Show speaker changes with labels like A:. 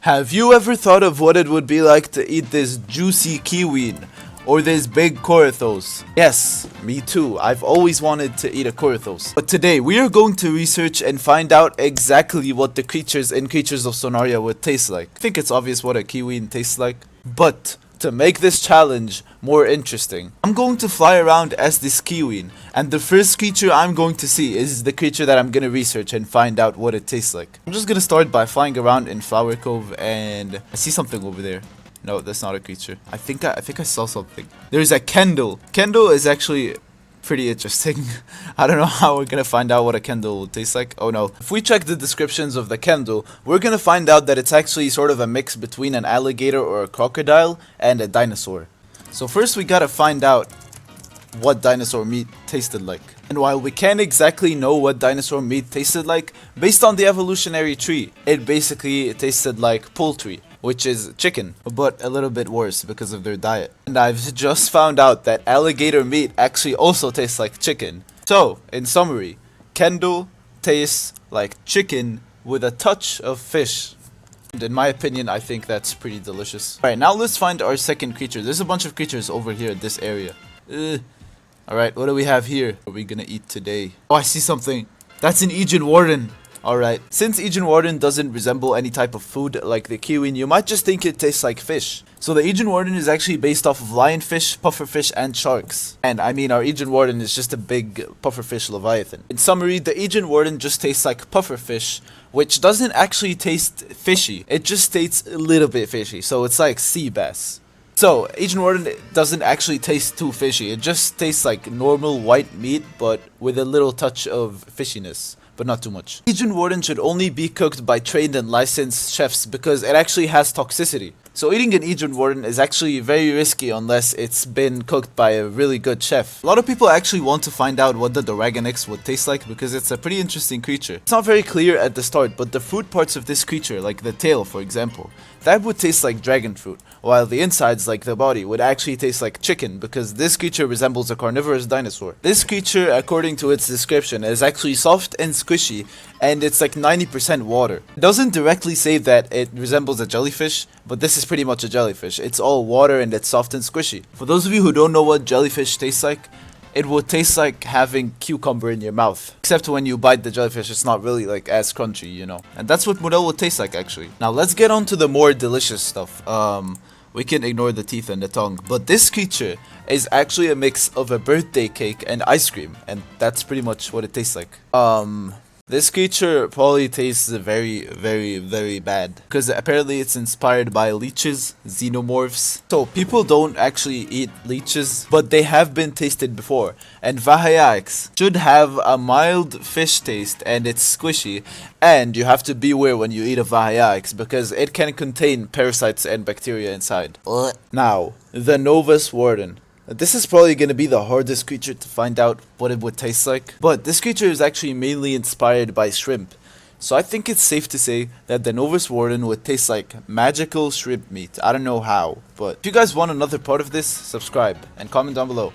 A: Have you ever thought of what it would be like to eat this juicy kiwi or this big Corythos? Yes, me too. I've always wanted to eat a Corythos. But today we are going to research and find out exactly what the creatures in Creatures of Sonaria would taste like. I think it's obvious what a kiwi tastes like, but to make this challenge more interesting, I'm going to fly around as this kiwi, and the first creature I'm going to see is the creature that I'm going to research and find out what it tastes like. I'm just going to start by flying around in Flower Cove, and I see something over there. No, that's not a creature. I think I saw something. There's a Kendyll. Kendyll is actually pretty interesting. I don't know how we're gonna find out what a Kendyll will taste like. Oh no. If we check the descriptions of the Kendyll, we're gonna find out that it's actually sort of a mix between an alligator or a crocodile and a dinosaur. So first we gotta find out what dinosaur meat tasted like. And while we can't exactly know what dinosaur meat tasted like, based on the evolutionary tree, it basically tasted like poultry, which is chicken, but a little bit worse because of their diet. And I've just found out that alligator meat actually also tastes like chicken. So, in summary, Kendyll tastes like chicken with a touch of fish. And in my opinion, I think that's pretty delicious. Alright, now let's find our second creature. There's a bunch of creatures over here in this area. Alright, what do we have here? What are we gonna eat today? Oh, I see something. That's an Eigion Warden. Alright, since Eigion Warden doesn't resemble any type of food like the kiwi, you might just think it tastes like fish. So the Eigion Warden is actually based off of lionfish, pufferfish, and sharks. And I mean, our Eigion Warden is just a big pufferfish leviathan. In summary, the Eigion Warden just tastes like pufferfish, which doesn't actually taste fishy. It just tastes a little bit fishy, so it's like sea bass. So, Eigion Warden doesn't actually taste too fishy. It just tastes like normal white meat, but with a little touch of fishiness, but not too much. Eigion Warden should only be cooked by trained and licensed chefs because it actually has toxicity. So eating an Eigion Warden is actually very risky unless it's been cooked by a really good chef. A lot of people actually want to find out what the Doragonix would taste like because it's a pretty interesting creature. It's not very clear at the start, but the fruit parts of this creature, like the tail for example, that would taste like dragon fruit, while the insides, like the body, would actually taste like chicken because this creature resembles a carnivorous dinosaur. This creature, according to its description, is actually soft and squishy, and it's like 90% water. It doesn't directly say that it resembles a jellyfish, but this is pretty much a jellyfish. It's all water and it's soft and squishy. For those of you who don't know what jellyfish tastes like, it would taste like having cucumber in your mouth. Except when you bite the jellyfish, it's not really like as crunchy, you know. And that's what Moonelle would taste like actually. Now let's get on to the more delicious stuff. We can ignore the teeth and the tongue. But this creature is actually a mix of a birthday cake and ice cream. And that's pretty much what it tastes like. This creature probably tastes very, very, very bad. Because apparently it's inspired by leeches, xenomorphs. So people don't actually eat leeches, but they have been tasted before. And Vahiaex should have a mild fish taste and it's squishy. And you have to beware when you eat a Vahiaex because it can contain parasites and bacteria inside. Now, the Novus Warden. This is probably going to be the hardest creature to find out what it would taste like. But this creature is actually mainly inspired by shrimp. So I think it's safe to say that the Novus Warden would taste like magical shrimp meat. I don't know how, but if you guys want another part of this, subscribe and comment down below.